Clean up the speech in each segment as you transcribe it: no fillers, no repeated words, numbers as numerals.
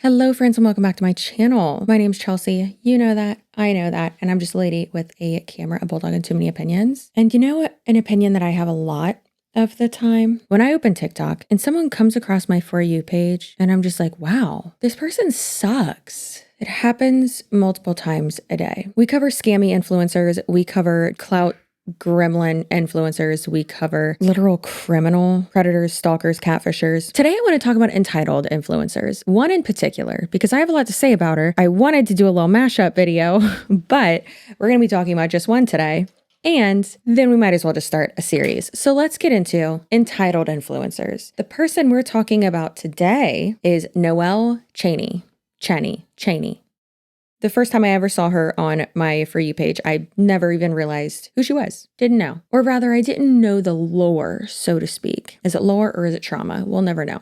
Hello friends and welcome back to my channel. My name's Chelsea. You know that, I know that, and I'm just a lady with a camera, a bulldog, and too many opinions. And you know what? An opinion that I have a lot of the time, when I open TikTok and someone comes across my For You page and I'm just like, wow, this person sucks. It happens multiple times a day. We cover scammy influencers. We cover clout gremlin influencers. We cover literal criminal predators, stalkers, catfishers. Today, I want to talk about entitled influencers. One in particular, because I have a lot to say about her. I wanted to do a little mashup video, but we're going to be talking about just one today. And then we might as well just start a series. So let's get into entitled influencers. The person we're talking about today is Noelle Cheney. Cheney. The first time I ever saw her on my For You page, I never even realized who she was. Didn't know. Or rather, I didn't know the lore, so to speak. Is it lore or is it trauma? We'll never know.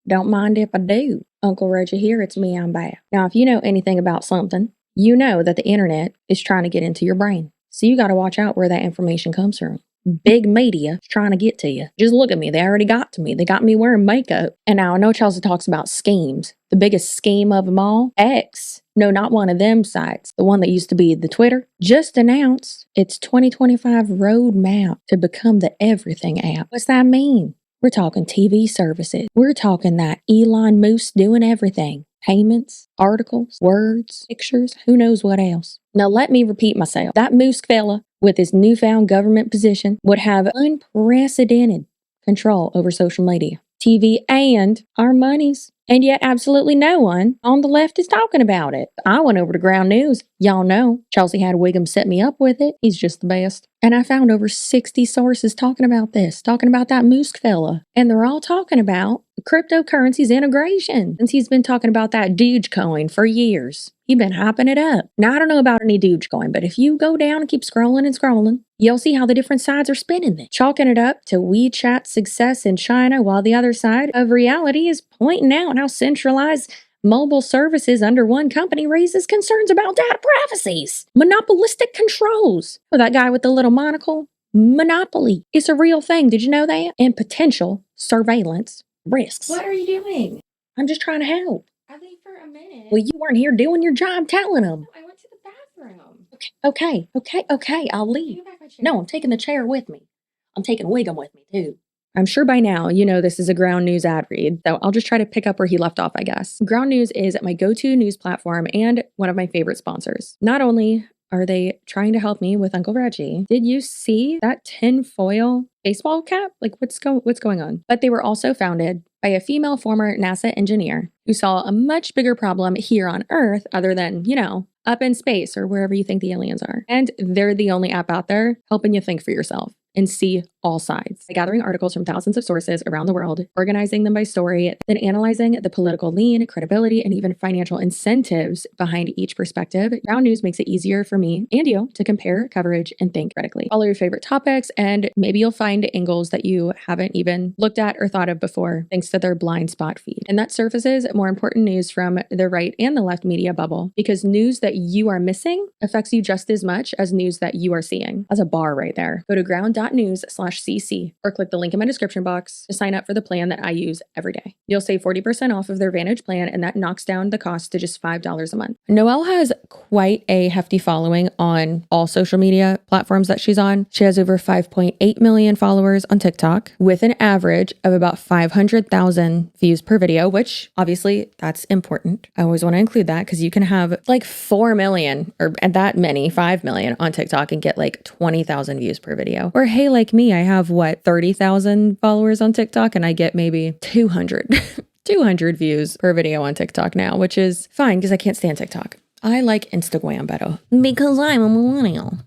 Don't mind if I do. Uncle Reggie here, it's me, I'm back. Now, if you know anything about something, you know that the internet is trying to get into your brain. So you got to watch out where that information comes from. Big media is trying to get to you. Just look at me. They already got to me. They got me wearing makeup. And now I know Chelsea talks about schemes. The biggest scheme of them all, X. No, not one of them sites. The one that used to be the Twitter. Just announced its 2025 roadmap to become the everything app. What's that mean? We're talking TV services. We're talking that Elon Musk doing everything. Payments, articles, words, pictures, who knows what else. Now let me repeat myself. That Musk fella with his newfound government position would have unprecedented control over social media, TV, and our monies. And yet absolutely no one on the left is talking about it. I went over to Ground News. Y'all know Chelsea had Wiggum set me up with it. He's just the best. And I found over 60 sources talking about this, talking about that Musk fella. And they're all talking about cryptocurrency's integration. Since he's been talking about that Dogecoin for years. He's been hyping it up. Now, I don't know about any Dogecoin, but if you go down and keep scrolling and scrolling, you'll see how the different sides are spinning it. Chalking it up to WeChat's success in China, while the other side of reality is pointing out how centralized mobile services under one company raises concerns about data privacies, monopolistic controls. For that guy with the little monocle, monopoly. It's a real thing. Did you know that? And potential surveillance risks. What are you doing? I'm just trying to help. I leave for a minute. Well, you weren't here doing your job telling them. No, I went to the bathroom. Okay, I'll leave. No, I'm taking the chair with me. I'm taking Wiggum with me, too. I'm sure by now you know this is a Ground News ad read, so I'll just try to pick up where he left off, I guess. Ground News is my go-to news platform and one of my favorite sponsors. Not only are they trying to help me with Uncle Reggie, did you see that tinfoil baseball cap? Like, what's going on? But they were also founded by a female former NASA engineer who saw a much bigger problem here on Earth other than, you know, up in space or wherever you think the aliens are. And they're the only app out there helping you think for yourself and see all sides. By gathering articles from thousands of sources around the world, organizing them by story, then analyzing the political lean, credibility, and even financial incentives behind each perspective, Ground News makes it easier for me and you to compare coverage and think critically. Follow your favorite topics, and maybe you'll find angles that you haven't even looked at or thought of before, thanks to their blind spot feed. And that surfaces more important news from the right and the left media bubble, because news that you are missing affects you just as much as news that you are seeing. That's a bar right there. Go to ground.news/cc or click the link in my description box to sign up for the plan that I use every day. You'll save 40% off of their Vantage plan, and that knocks down the cost to just $5 a month. Noelle has quite a hefty following on all social media platforms that she's on. She has over 5.8 million followers on TikTok with an average of about 500,000 views per video, which obviously that's important. I always want to include that because you can have like 4 million or that many, 5 million on TikTok and get like 20,000 views per video. Or hey, like me, I have 30,000 followers on TikTok and I get maybe 200 views per video on TikTok now, which is fine because I can't stand TikTok. I like Instagram better because I'm a millennial.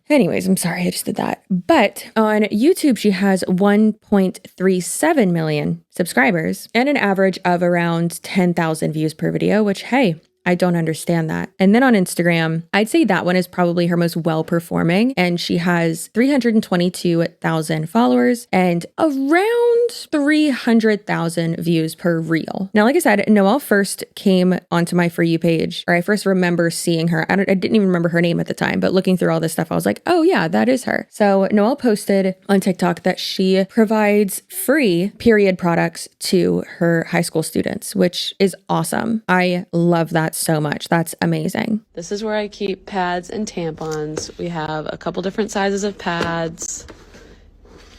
Anyways, I'm sorry I just did that. But on YouTube, she has 1.37 million subscribers and an average of around 10,000 views per video, which, hey, I don't understand that. And then on Instagram, I'd say that one is probably her most well-performing, and she has 322,000 followers and around 300,000 views per reel. Now, like I said, Noelle first came onto my For You page, or I first remember seeing her. I didn't even remember her name at the time, but looking through all this stuff, I was like, oh yeah, that is her. So Noelle posted on TikTok that she provides free period products to her high school students, which is awesome. I love that so much. That's amazing. This is where I keep pads and tampons. We have a couple different sizes of pads.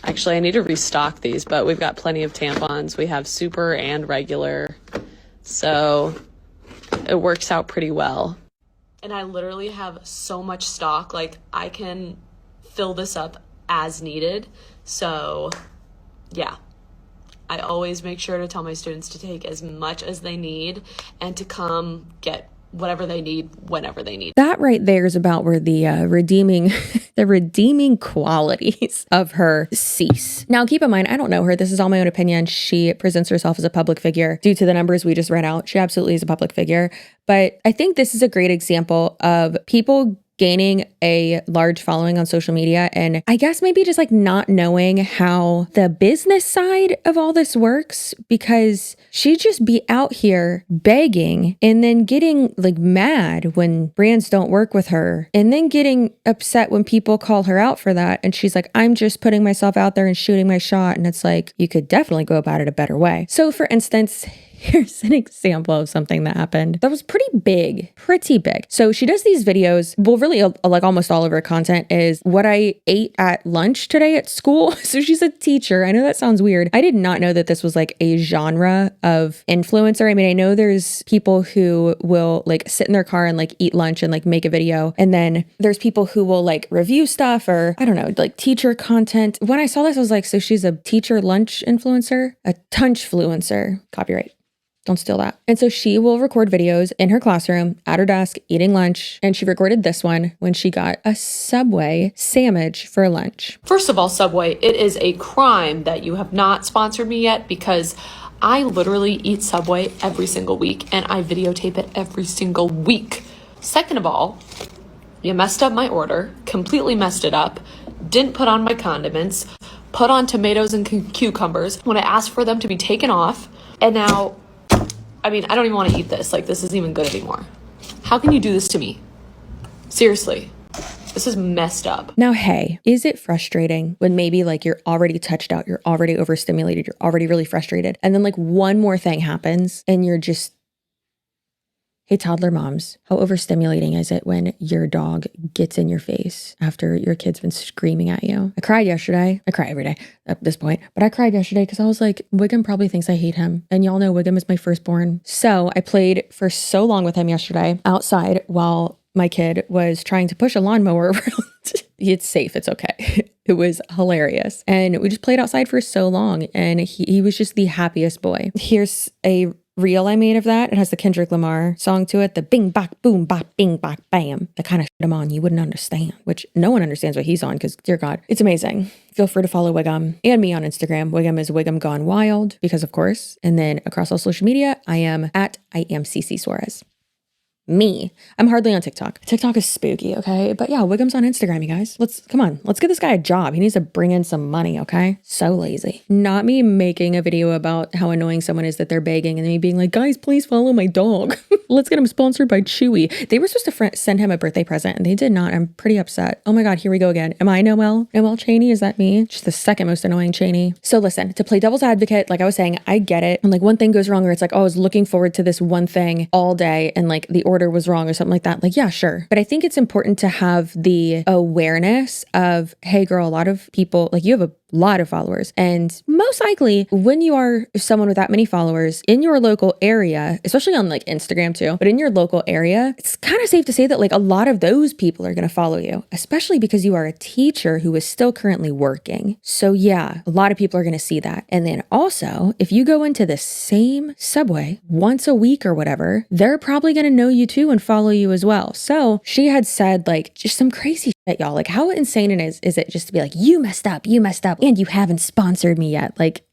Actually, I need to restock these, but we've got plenty of tampons. We have super and regular. So it works out pretty well. And I literally have so much stock, like I can fill this up as needed. So yeah, I always make sure to tell my students to take as much as they need and to come get whatever they need whenever they need. That right there is about where the redeeming the redeeming qualities of her cease. Now, keep in mind, I don't know her. This is all my own opinion. She presents herself as a public figure due to the numbers we just read out. She absolutely is a public figure. But I think this is a great example of people gaining a large following on social media, and I guess maybe just like not knowing how the business side of all this works, because she'd just be out here begging and then getting like mad when brands don't work with her, and then getting upset when people call her out for that. And she's like, I'm just putting myself out there and shooting my shot. And it's like, you could definitely go about it a better way. So for instance, here's an example of something that happened that was pretty big. So she does these videos. Well, really, like almost all of her content is what I ate at lunch today at school. So she's a teacher. I know that sounds weird. I did not know that this was like a genre of influencer. I mean, I know there's people who will like sit in their car and like eat lunch and like make a video. And then there's people who will like review stuff, or I don't know, like teacher content. When I saw this, I was like, so she's a teacher lunch influencer, a tunchfluencer, copyright. Don't steal that. And so she will record videos in her classroom at her desk eating lunch. And she recorded this one when she got a Subway sandwich for lunch. First of all, Subway, it is a crime that you have not sponsored me yet, because I literally eat Subway every single week and I videotape it every single week. Second of all, you messed up my order, completely messed it up, didn't put on my condiments, put on tomatoes and cucumbers when I asked for them to be taken off. And now, I mean, I don't even want to eat this. Like, this isn't even good anymore. How can you do this to me? Seriously. This is messed up. Now, hey, is it frustrating when maybe like you're already touched out, you're already overstimulated, you're already really frustrated, and then like one more thing happens and you're just, hey, toddler moms, how overstimulating is it when your dog gets in your face after your kid's been screaming at you? I cried yesterday. I cry every day at this point, but I cried yesterday because I was like, Wiggum probably thinks I hate him. And y'all know Wiggum is my firstborn. So I played for so long with him yesterday outside while my kid was trying to push a lawnmower around. It's safe. It's okay. It was hilarious. And we just played outside for so long, and he was just the happiest boy. Here's a reel I made of that. It has the Kendrick Lamar song to it, the bing, bop, boom, bop, bing, bop, bam. The kind of shit I'm on you wouldn't understand, which no one understands what he's on because, dear God, it's amazing. Feel free to follow Wiggum and me on Instagram. Wiggum is Wiggum Gone Wild, because of course. And then across all social media, I am CCSUAREZ. Me. I'm hardly on TikTok. TikTok is spooky, okay? But yeah, Wiggum's on Instagram, you guys. Let's get this guy a job. He needs to bring in some money, okay? So lazy. Not me making a video about how annoying someone is that they're begging and then me being like, guys, please follow my dog. Let's get him sponsored by Chewy. They were supposed to send him a birthday present and they did not. I'm pretty upset. Oh my God, here we go again. Am I Noelle? Noelle Cheney? Is that me? Just the second most annoying Cheney. So listen, to play devil's advocate, like I was saying, I get it. And like one thing goes wrong, or it's like, oh, I was looking forward to this one thing all day and like the order was wrong or something like that. Like, yeah, sure. But I think it's important to have the awareness of, hey girl, a lot of people, like you have a lot of followers. And most likely when you are someone with that many followers in your local area, especially on like Instagram too, but in your local area, it's kind of safe to say that like a lot of those people are going to follow you, especially because you are a teacher who is still currently working. So yeah, a lot of people are going to see that. And then also, if you go into the same Subway once a week or whatever, they're probably going to know you too and follow you as well. So she had said like just some crazy shit, y'all. Like how insane is it just to be like, you messed up, and you haven't sponsored me yet. Like,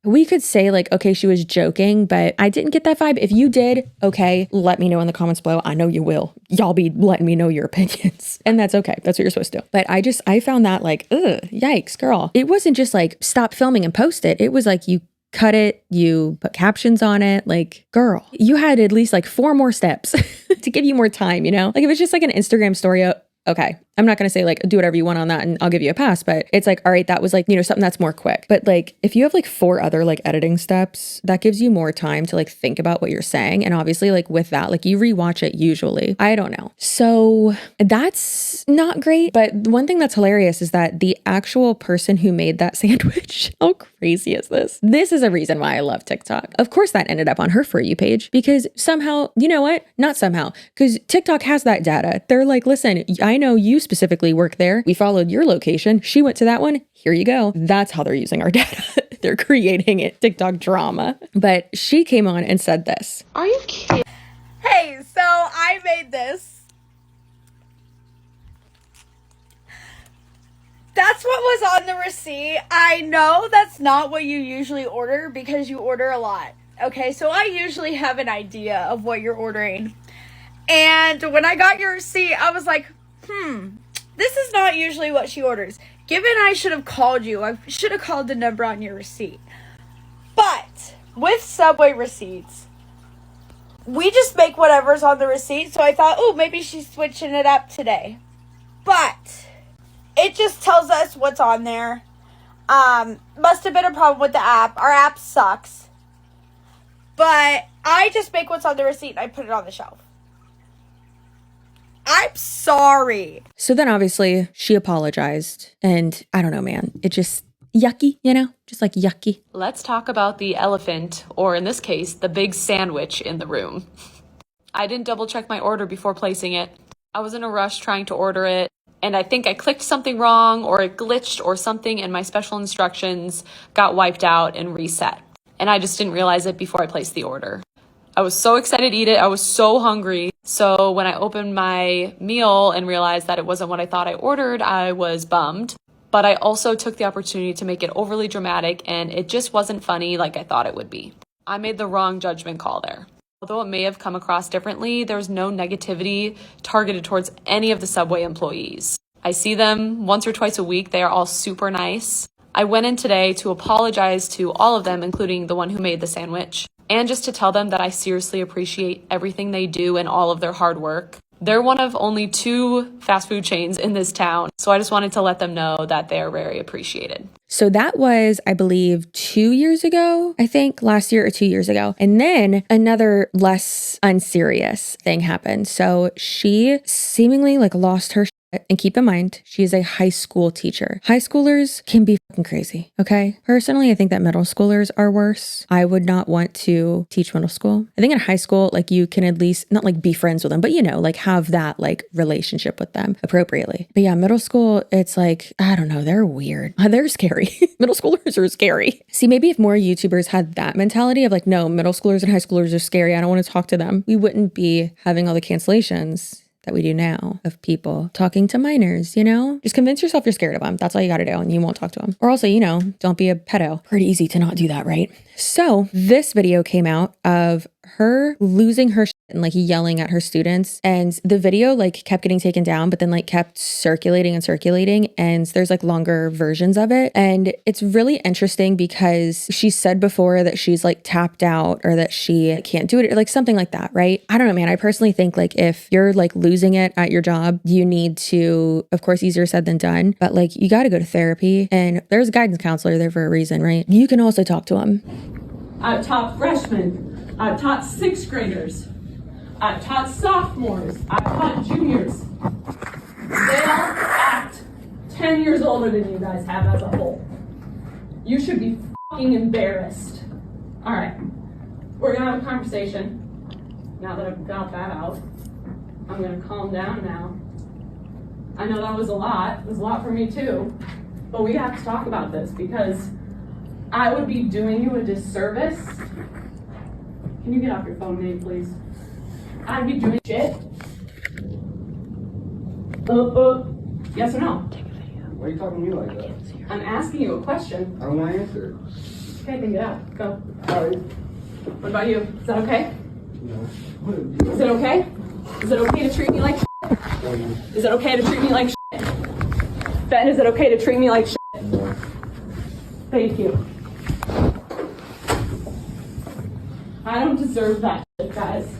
We could say like, okay, she was joking, but I didn't get that vibe. If you did, okay, let me know in the comments below. I know you will. Y'all be letting me know your opinions. And that's okay. That's what you're supposed to do. But I found that like, ugh, yikes, girl. It wasn't just like stop filming and post it. It was like you cut it, you put captions on it. Like, girl, you had at least like 4 more steps to give you more time, you know? Like if it's just like an Instagram story, okay, I'm not going to say like do whatever you want on that and I'll give you a pass, but it's like, all right, that was like, you know, something that's more quick. But like if you have like 4 other like editing steps, that gives you more time to like think about what you're saying. And obviously like with that, like you rewatch it usually. I don't know. So that's not great. But one thing that's hilarious is that the actual person who made that sandwich, how crazy is this? This is a reason why I love TikTok. Of course that ended up on her For You page because somehow, you know what? Not somehow, because TikTok has that data. They're like, listen, I know you specifically work there. We followed your location. She went to that one. Here you go. That's how they're using our data. They're creating it, TikTok drama. But she came on and said this. Are you kidding? Hey, so I made this. That's what was on the receipt. I know that's not what you usually order because you order a lot. Okay, so I usually have an idea of what you're ordering. And when I got your receipt, I was like, this is not usually what she orders. Given I should have called you, I should have called the number on your receipt. But with Subway receipts, we just make whatever's on the receipt. So I thought, oh, maybe she's switching it up today. But it just tells us what's on there. Must have been a problem with the app. Our app sucks. But I just make what's on the receipt and I put it on the shelf. I'm sorry. So then obviously she apologized and I don't know, man, it just yucky, you know, just like yucky. Let's talk about the elephant, or in this case, the big sandwich in the room. I didn't double check my order before placing it. I was in a rush trying to order it, and I think I clicked something wrong or it glitched or something and my special instructions got wiped out and reset. And I just didn't realize it before I placed the order. I was so excited to eat it. I was so hungry. So when I opened my meal and realized that it wasn't what I thought I ordered, I was bummed. But I also took the opportunity to make it overly dramatic, and it just wasn't funny like I thought it would be. I made the wrong judgment call there. Although it may have come across differently, there's no negativity targeted towards any of the Subway employees. I see them once or twice a week. They are all super nice. I went in today to apologize to all of them, including the one who made the sandwich, and just to tell them that I seriously appreciate everything they do and all of their hard work. They're one of only 2 fast food chains in this town, so I just wanted to let them know that they are very appreciated. So that was, I believe, 2 years ago, I think last year or 2 years ago. And then another less unserious thing happened. So she seemingly like lost her shit. And keep in mind, she is a high school teacher. High schoolers can be fucking crazy, okay? Personally, I think that middle schoolers are worse. I would not want to teach middle school. I think in high school, like you can at least not like be friends with them, but you know, like have that like relationship with them appropriately. But yeah, middle school, it's like, I don't know, they're weird. They're scary. Middle schoolers are scary. See, maybe if more YouTubers had that mentality of like, no, middle schoolers and high schoolers are scary, I don't want to talk to them, we wouldn't be having all the cancellations that we do now of people talking to minors, you know? Just convince yourself you're scared of them. That's all you got to do, and you won't talk to them. Or also, you know, don't be a pedo. Pretty easy to not do that, right? So this video came out of her losing her shit and like yelling at her students, and the video like kept getting taken down, but then like kept circulating and circulating, and there's like longer versions of it. And it's really interesting because she said before that she's like tapped out or that she can't do it or like something like that, right? I don't know, man. I personally think like if you're like losing it at your job, you need to, of course, easier said than done, but like you got to go to therapy, and there's a guidance counselor there for a reason, right? You can also talk to them. I've taught freshmen. I've taught 6th graders. I've taught sophomores. I've taught juniors. They all act 10 years older than you guys have as a whole. You should be fucking embarrassed. All right, we're gonna have a conversation. Now that I've got that out, I'm gonna calm down now. I know that was a lot. It was a lot for me too. But we have to talk about this because I would be doing you a disservice. Can you get off your phone, Nate, please? I'd be doing shit. Yes or no? Why are you talking to me like that? I'm asking you a question. I don't want to answer. Okay, then get out. Go. What about you? Is that okay? No. Is it okay? Is it okay to treat me like shit? Is it okay to treat me like shit? Ben, is it okay to treat me like shit? No. Thank you. I don't deserve that shit, guys.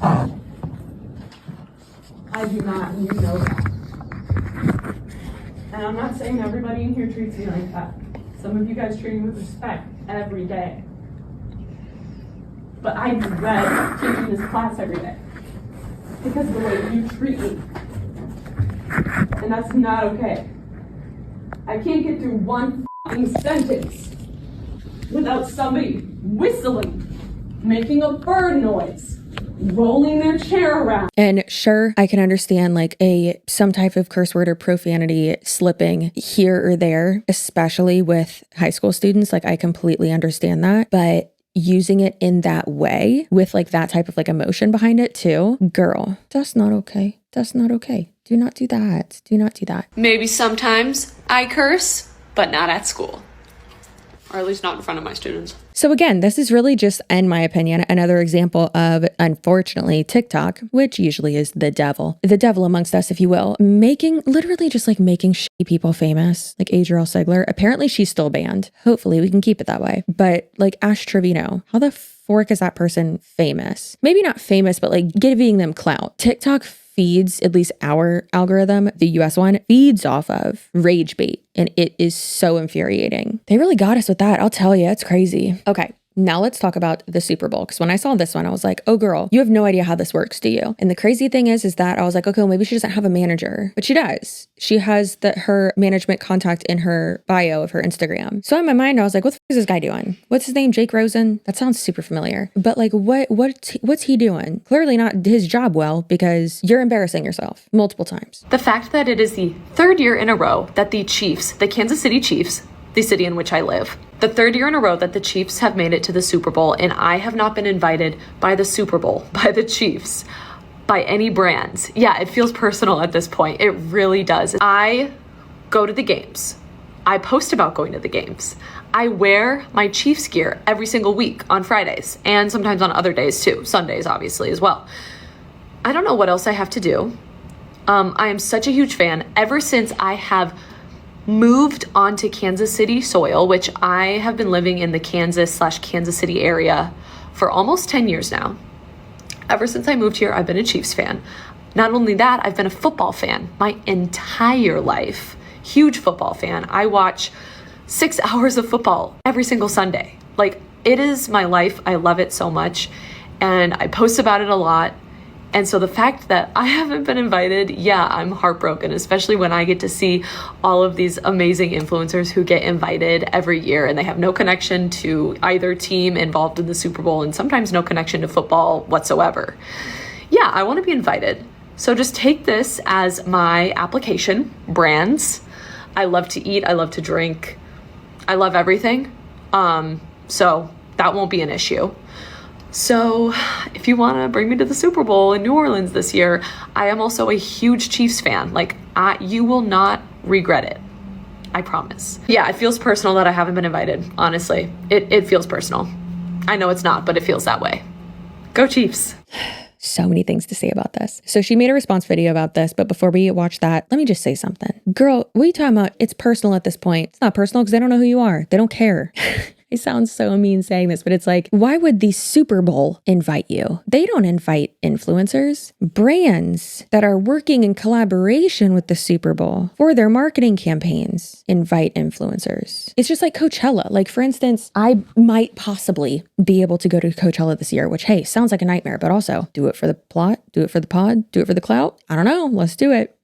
I do not, and you know that. And I'm not saying everybody in here treats me like that. Some of you guys treat me with respect every day. But I dread teaching this class every day because of the way you treat me. And that's not okay. I can't get through one fucking sentence without somebody whistling, making a bird noise, rolling their chair around. And sure, I can understand like some type of curse word or profanity slipping here or there, especially with high school students. Like I completely understand that, but using it in that way with like that type of like emotion behind it too, girl, that's not okay. That's not okay. Do not do that. Do not do that. Maybe sometimes I curse, but not at school. Or at least not in front of my students. So again, this is really just, in my opinion, another example of, unfortunately, TikTok, which usually is the devil amongst us, if you will, literally just like making shitty people famous, like Adriel Segler. Apparently she's still banned. Hopefully we can keep it that way. But like Ash Trevino, how the fork is that person famous? Maybe not famous, but like giving them clout. TikTok feeds, at least our algorithm, the US one, feeds off of rage bait. And it is so infuriating. They really got us with that. I'll tell you, it's crazy. Okay. Now let's talk about the Super Bowl. Because when I saw this one, I was like, oh girl, you have no idea how this works, do you? And the crazy thing is that I was like, okay, well, maybe she doesn't have a manager, but she does. She has her management contact in her bio of her Instagram. So in my mind, I was like, what the f is this guy doing? What's his name? Jake Rosen? That sounds super familiar. But like, what's he doing? Clearly not his job well, because you're embarrassing yourself multiple times. The fact that it is the third year in a row that the Kansas City Chiefs, the city in which I live, the third year in a row that the Chiefs have made it to the Super Bowl, and I have not been invited by the Super Bowl, by the Chiefs, by any brands. Yeah, it feels personal at this point. It really does. I go to the games. I post about going to the games. I wear my Chiefs gear every single week on Fridays, and sometimes on other days too, Sundays obviously as well. I don't know what else I have to do. I am such a huge fan. Ever since I have moved onto Kansas City soil, which I have been living in the Kansas/Kansas City area for almost 10 years now. Ever since I moved here, I've been a Chiefs fan. Not only that, I've been a football fan my entire life. Huge football fan. I watch 6 hours of football every single Sunday. Like, it is my life. I love it so much. And I post about it a lot. And so the fact that I haven't been invited, yeah, I'm heartbroken, especially when I get to see all of these amazing influencers who get invited every year and they have no connection to either team involved in the Super Bowl and sometimes no connection to football whatsoever. Yeah, I want to be invited. So just take this as my application. Brands. I love to eat. I love to drink. I love everything. So that won't be an issue. So if you want to bring me to the Super Bowl in New Orleans this year, I am also a huge Chiefs fan. Like, you will not regret it. I promise. Yeah, it feels personal that I haven't been invited. Honestly, it feels personal. I know it's not, but it feels that way. Go Chiefs. So many things to say about this. So she made a response video about this, but before we watch that, let me just say something. Girl, what are you talking about? It's personal at this point. It's not personal because they don't know who you are. They don't care. It sounds so mean saying this, but it's like, why would the Super Bowl invite you? They don't invite influencers. Brands that are working in collaboration with the Super Bowl for their marketing campaigns invite influencers. It's just like Coachella. Like, for instance, I might possibly be able to go to Coachella this year, which, hey, sounds like a nightmare, but also do it for the plot, do it for the pod, do it for the clout. I don't know. Let's do it.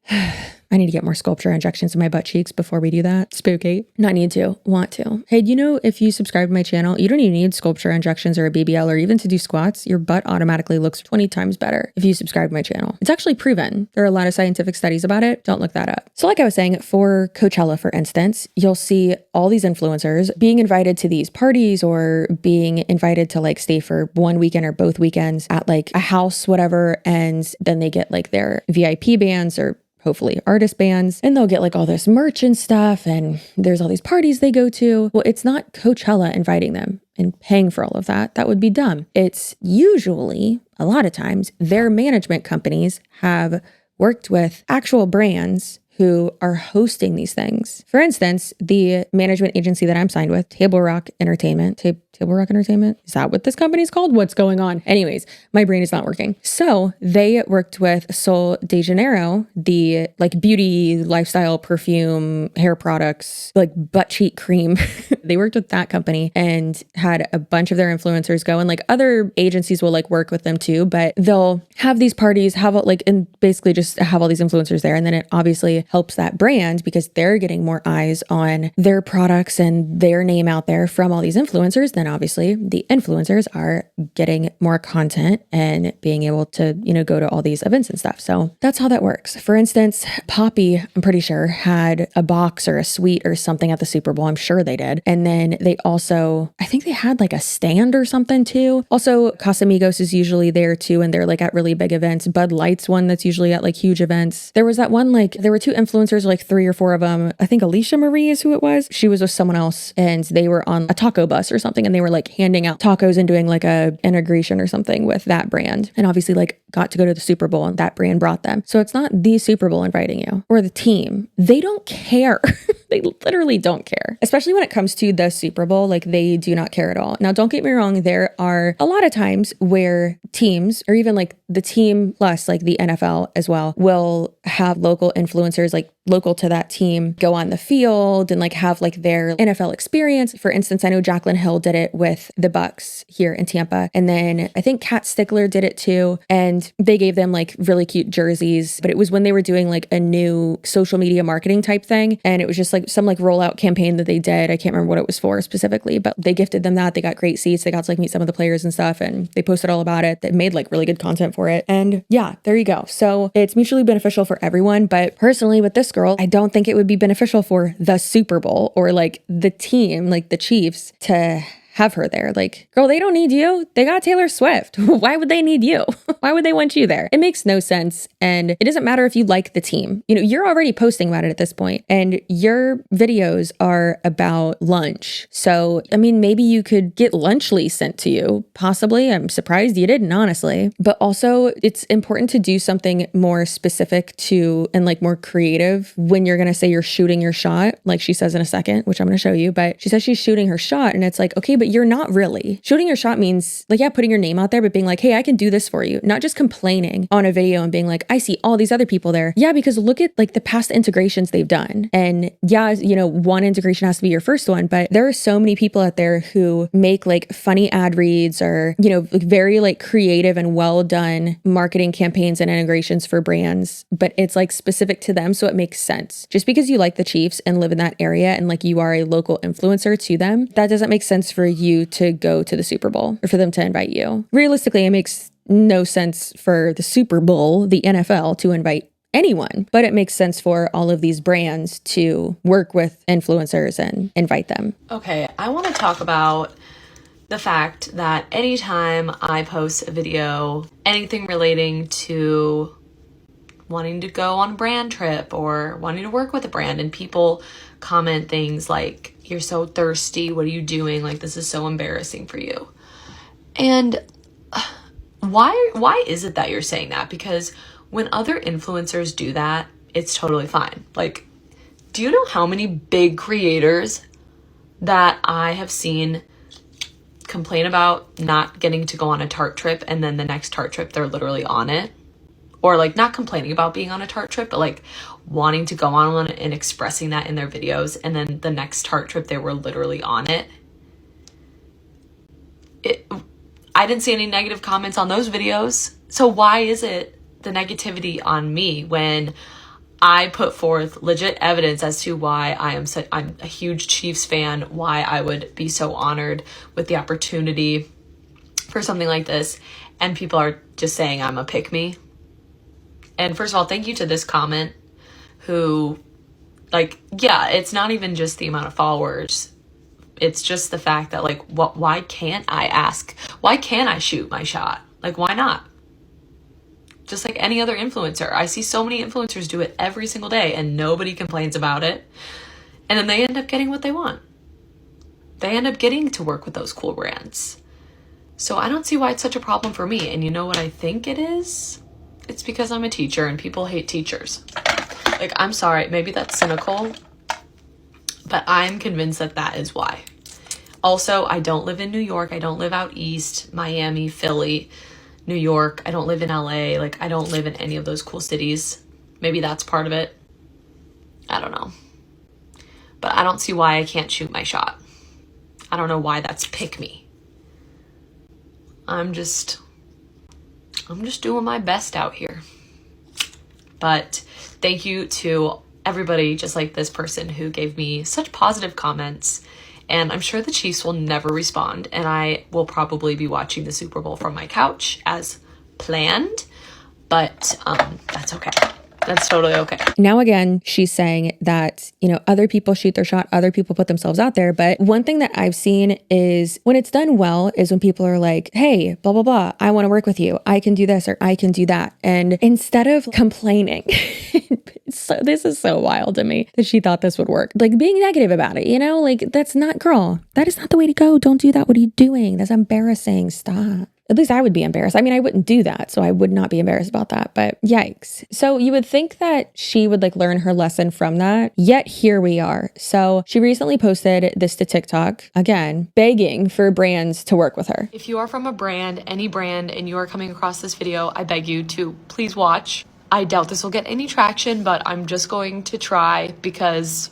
I need to get more sculpture injections in my butt cheeks before we do that. Spooky. Not need to, want to. Hey, you know, if you subscribe to my channel, you don't even need sculpture injections or a BBL or even to do squats. Your butt automatically looks 20 times better if you subscribe to my channel. It's actually proven. There are a lot of scientific studies about it. Don't look that up. So like I was saying, for Coachella, for instance, you'll see all these influencers being invited to these parties or being invited to like stay for one weekend or both weekends at like a house, whatever. And then they get like their VIP bands or hopefully artist bands, and they'll get like all this merch and stuff, and there's all these parties they go to. Well, it's not Coachella inviting them and paying for all of that. That would be dumb. It's usually, a lot of times, their management companies have worked with actual brands who are hosting these things. For instance, the management agency that I'm signed with, Table Rock Entertainment. Table Rock Entertainment? Is that what this company's called? What's going on? Anyways, my brain is not working. So they worked with Sol de Janeiro, the like beauty, lifestyle, perfume, hair products, like butt cheek cream. They worked with that company and had a bunch of their influencers go, and like other agencies will like work with them too, but they'll have these parties, have like, and basically just have all these influencers there. And then it obviously helps that brand because they're getting more eyes on their products and their name out there from all these influencers. Then obviously the influencers are getting more content and being able to, go to all these events and stuff. So that's how that works. For instance, Poppy, I'm pretty sure, had a box or a suite or something at the Super Bowl. I'm sure they did. And then they also, I think they had like a stand or something too. Also, Casamigos is usually there too, and they're like at really big events. Bud Light's one that's usually at like huge events. There was that one, like there were two influencers, like 3 or 4 of them. I think Alicia Marie is who it was. She was with someone else, and they were on a taco bus or something, and they were like handing out tacos and doing like a integration or something with that brand. And obviously like got to go to the Super Bowl, and that brand brought them. So it's not the Super Bowl inviting you or the team. They don't care. They literally don't care, especially when it comes to the Super Bowl. Like they do not care at all. Now, don't get me wrong. There are a lot of times where teams, or even like the team plus like the NFL as well, will have local influencers, like local to that team, go on the field and like have like their NFL experience. For instance, I know Jaclyn Hill did it with the Bucks here in Tampa. And then I think Kat Stickler did it too. And they gave them like really cute jerseys, but it was when they were doing like a new social media marketing type thing. And it was just like some like rollout campaign that they did. I can't remember what it was for specifically, but they gifted them that. They got great seats. They got to like meet some of the players and stuff. And they posted all about it. They made like really good content for it. And yeah, there you go. So it's mutually beneficial for everyone. But personally with this girl, I don't think it would be beneficial for the Super Bowl or like the team, like the Chiefs, to have her there. Like, girl, they don't need you. They got Taylor Swift. Why would they need you? Why would they want you there? It makes no sense. And it doesn't matter if you like the team. You're already posting about it at this point, and your videos are about lunch. So, I mean, maybe you could get Lunchly sent to you. Possibly. I'm surprised you didn't, honestly. But also, it's important to do something more specific to, and like more creative when you're going to say you're shooting your shot, like she says in a second, which I'm going to show you. But she says she's shooting her shot, and it's like, okay, but you're not really. Shooting your shot means like, yeah, putting your name out there, but being like, hey, I can do this for you. Not just complaining on a video and being like, I see all these other people there. Yeah, because look at like the past integrations they've done. And yeah, one integration has to be your first one, but there are so many people out there who make like funny ad reads or, like very like creative and well done marketing campaigns and integrations for brands, but it's like specific to them. So it makes sense. Just because you like the Chiefs and live in that area and like you are a local influencer to them, that doesn't make sense for you to go to the Super Bowl or for them to invite you. Realistically, it makes no sense for the Super Bowl, the NFL, to invite anyone, but it makes sense for all of these brands to work with influencers and invite them. Okay, I want to talk about the fact that anytime I post a video, anything relating to wanting to go on a brand trip or wanting to work with a brand, and people comment things like, you're so thirsty, what are you doing? Like, this is so embarrassing for you. And why is it that you're saying that? Because when other influencers do that, it's totally fine. Like, do you know how many big creators that I have seen complain about not getting to go on a Tarte trip, and then the next Tarte trip they're literally on it? Or like not complaining about being on a Tarte trip, but like wanting to go on one and expressing that in their videos, and then the next Tarte trip they were literally on it. I didn't see any negative comments on those videos. So why is it the negativity on me when I put forth legit evidence as to why I'm a huge Chiefs fan, why I would be so honored with the opportunity for something like this, and people are just saying I'm a pick-me? And first of all, thank you to this comment who, like, yeah, it's not even just the amount of followers. It's just the fact that, like, why can't I ask? Why can't I shoot my shot? Like, why not? just like any other influencer. I see so many influencers do it every single day and nobody complains about it. And then they end up getting what they want. They end up getting to work with those cool brands. So I don't see why it's such a problem for me. And you know what I think it is? It's because I'm a teacher and people hate teachers. Like, I'm sorry, maybe that's cynical, but I'm convinced that that is why. Also, I don't live in New York. I don't live out east, Miami, Philly, New York. I don't live in LA. Like, I don't live in any of those cool cities. Maybe that's part of it. I don't know. But I don't see why I can't shoot my shot. I don't know why that's pick me. I'm just doing my best out here. But thank you to everybody just like this person who gave me such positive comments. And I'm sure the Chiefs will never respond. And I will probably be watching the Super Bowl from my couch as planned. But that's okay. That's totally okay. Now, again, she's saying that, other people shoot their shot, other people put themselves out there. But one thing that I've seen is when it's done well is when people are like, hey, blah, blah, blah, I want to work with you. I can do this or I can do that. And instead of complaining, so this is so wild to me that she thought this would work. Like being negative about it, like that's not, girl, that is not the way to go. Don't do that. What are you doing? That's embarrassing. Stop. At least I would be embarrassed. I mean, I wouldn't do that, so I would not be embarrassed about that, but yikes. So you would think that she would learn her lesson from that, yet here we are. So she recently posted this to TikTok, again, begging for brands to work with her. If you are from a brand, any brand, and you are coming across this video, I beg you to please watch. I doubt this will get any traction, but I'm just going to try because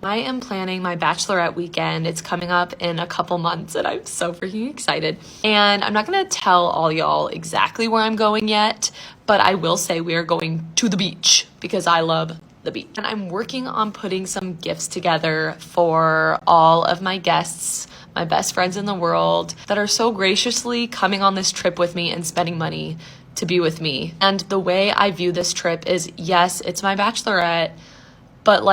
I am planning my Bachelorette weekend. It's coming up in a couple months and I'm so freaking excited. And I'm not going to tell all y'all exactly where I'm going yet, but I will say we are going to the beach because I love the beach. And I'm working on putting some gifts together for all of my guests, my best friends in the world that are so graciously coming on this trip with me and spending money to be with me. And the way I view this trip is, yes, it's my Bachelorette, but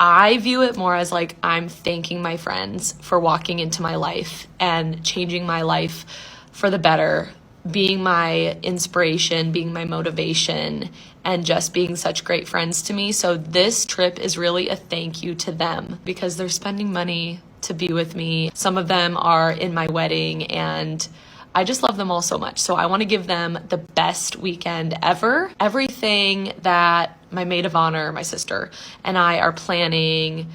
I view it more as I'm thanking my friends for walking into my life and changing my life for the better, being my inspiration, being my motivation, and just being such great friends to me. So this trip is really a thank you to them because they're spending money to be with me. Some of them are in my wedding and I just love them all so much. So I want to give them the best weekend ever. Everything that my maid of honor, my sister, and I are planning,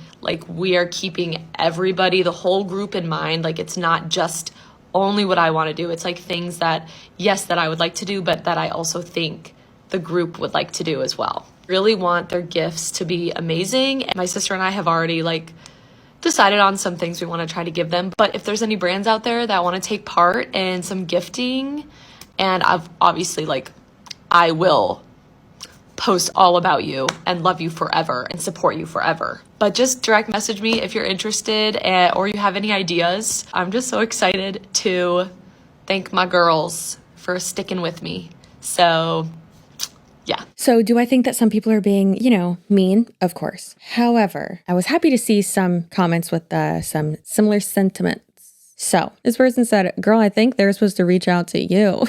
we are keeping everybody, the whole group in mind. It's not just only what I want to do. It's things that, yes, that I would like to do, but that I also think the group would like to do as well. Really want their gifts to be amazing. And my sister and I have already decided on some things we want to try to give them. But if there's any brands out there that want to take part in some gifting, and I've obviously I will post all about you and love you forever and support you forever. But just direct message me if you're interested or you have any ideas. I'm just so excited to thank my girls for sticking with me. So yeah. So do I think that some people are being, mean? Of course. However, I was happy to see some comments with some similar sentiments. So this person said, girl, I think they're supposed to reach out to you.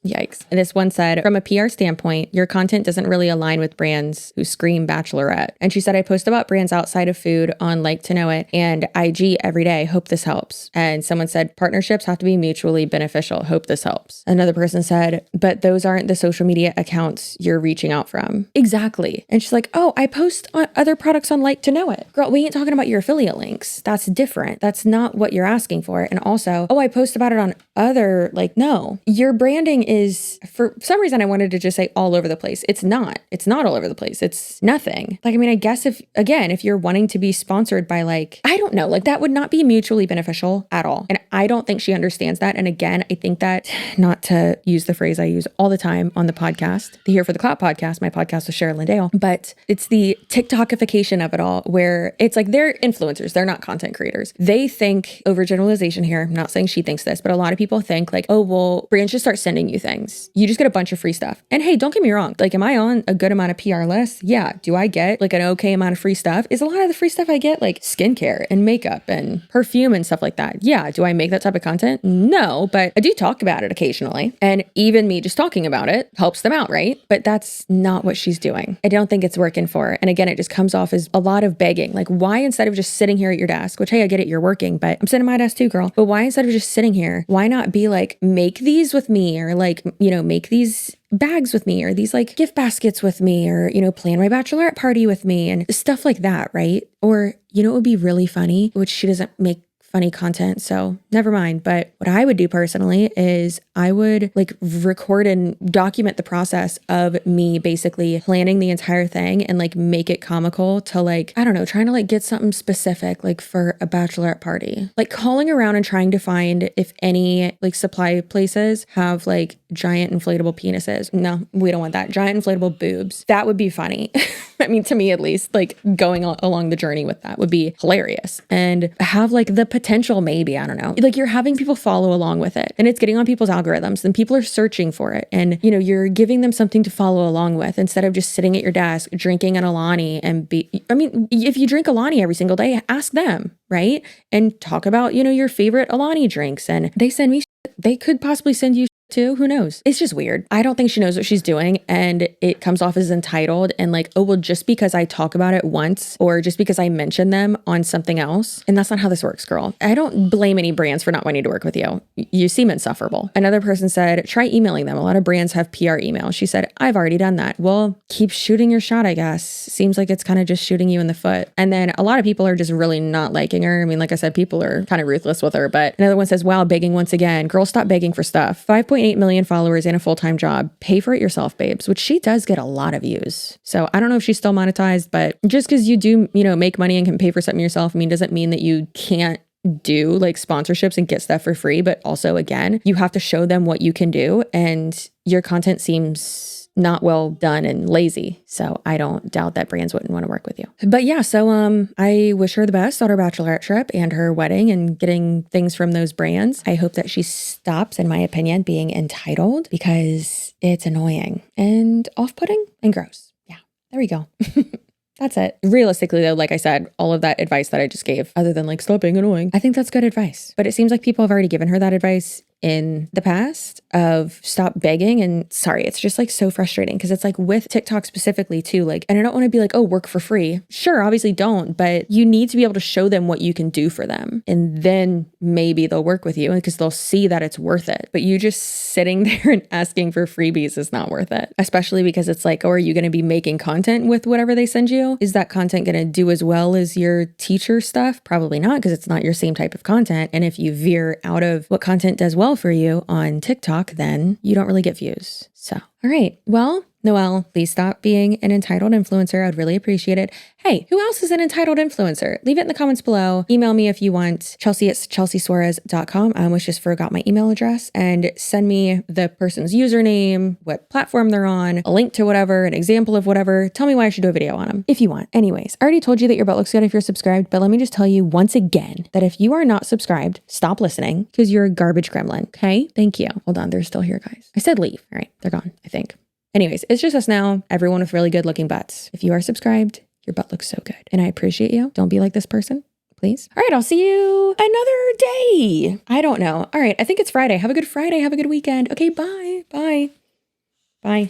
Yikes. And this one said, from a PR standpoint, your content doesn't really align with brands who scream Bachelorette. And she said, I post about brands outside of food on Like to Know It and IG every day. Hope this helps. And someone said, partnerships have to be mutually beneficial. Hope this helps. Another person said, but those aren't the social media accounts you're reaching out from. Exactly. And she's like, oh, I post on other products on Like to Know It. Girl, we ain't talking about your affiliate links. That's different. That's not what you're asking for. And also, oh, I post about it on other, no. Your branding is, for some reason, I wanted to just say all over the place. It's not all over the place. It's nothing. I guess if you're wanting to be sponsored by I don't know, that would not be mutually beneficial at all. And I don't think she understands that. And again, I think that, not to use the phrase I use all the time on the podcast, the Here for the Clout podcast, my podcast with Cheryl and Dale, but it's the TikTokification of it all, where it's they're influencers. They're not content creators. They think, overgeneralization here, I'm not saying she thinks this, but a lot of people think oh, well, brands just start sending you things. things. You just get a bunch of free stuff. And hey, don't get me wrong. Like, am I on a good amount of PR lists? Yeah. Do I get like an okay amount of free stuff? Is a lot of the free stuff I get like skincare and makeup and perfume and stuff like that? Yeah. Do I make that type of content? No, but I do talk about it occasionally. And even me just talking about it helps them out, right? But that's not what she's doing. I don't think it's working for her. And again, it just comes off as a lot of begging. Like, why instead of just sitting here at your desk, which, hey, I get it, you're working, but I'm sitting at my desk too, girl. But why instead of just sitting here, why not be like, make these with me, or like, you know, make these bags with me, or these like gift baskets with me, or, you know, plan my bachelorette party with me and stuff like that, right? Or, you know, it would be really funny, which she doesn't make funny content, so never mind. But what I would do personally is I would like record and document the process of me basically planning the entire thing and like make it comical to like, I don't know, trying to like get something specific like for a bachelorette party, like calling around and trying to find if any like supply places have like giant inflatable penises. No, we don't want that. Giant inflatable boobs. That would be funny. I mean, to me at least, like going along the journey with that would be hilarious, and have like the potential, maybe, I don't know, like you're having people follow along with it and it's getting on people's algorithms and people are searching for it. And, you know, you're giving them something to follow along with instead of just sitting at your desk drinking an Alani and if you drink Alani every single day, ask them, right? And talk about, you know, your favorite Alani drinks, and they send me shit. They could possibly send you too. Who knows? It's just weird. I don't think she knows what she's doing, and it comes off as entitled and like, oh, well, just because I talk about it once or just because I mention them on something else. And that's not how this works, girl. I don't blame any brands for not wanting to work with you. You seem insufferable. Another person said, try emailing them. A lot of brands have PR email. She said, I've already done that. Well, keep shooting your shot, I guess. Seems like it's kind of just shooting you in the foot. And then a lot of people are just really not liking her. I mean, like I said, people are kind of ruthless with her. But another one says, wow, begging once again. Girl, stop begging for stuff. 5.8 million followers and a full-time job. Pay for it yourself, babes, which she does get a lot of views. So I don't know if she's still monetized, but just because you do, you know, make money and can pay for something yourself, I mean, doesn't mean that you can't do like sponsorships and get stuff for free. But also, again, you have to show them what you can do, and your content seems not well done and lazy. So I don't doubt that brands wouldn't want to work with you. But yeah, so I wish her the best on her bachelorette trip and her wedding and getting things from those brands. I hope that she stops, in my opinion, being entitled, because it's annoying and off-putting and gross. Yeah, there we go. That's it. Realistically though, like I said, all of that advice that I just gave, other than like stop being annoying, I think that's good advice. But it seems like people have already given her that advice in the past of stop begging. And sorry, it's just like so frustrating, because it's like with TikTok specifically too, like, and I don't want to be like, oh, work for free. Sure, obviously don't, but you need to be able to show them what you can do for them. And then maybe they'll work with you because they'll see that it's worth it. But you just sitting there and asking for freebies is not worth it, especially because it's like, oh, are you going to be making content with whatever they send you? Is that content going to do as well as your teacher stuff? Probably not, because it's not your same type of content. And if you veer out of what content does well for you on TikTok, then you don't really get views. So, all right. Well, Noelle, please stop being an entitled influencer. I'd really appreciate it. Hey, who else is an entitled influencer? Leave it in the comments below. Email me if you want. Chelsea at ChelseaSuarez.com. I almost just forgot my email address. And send me the person's username, what platform they're on, a link to whatever, an example of whatever. Tell me why I should do a video on them if you want. Anyways, I already told you that your butt looks good if you're subscribed, but let me just tell you once again that if you are not subscribed, stop listening, because you're a garbage gremlin. Okay? Thank you. Hold on. They're still here, guys. I said leave. All right. They're gone, I think. Anyways, it's just us now, everyone with really good looking butts. If you are subscribed, your butt looks so good. And I appreciate you. Don't be like this person, please. All right, I'll see you another day. I don't know. All right, I think it's Friday. Have a good Friday. Have a good weekend. Okay, bye. Bye. Bye.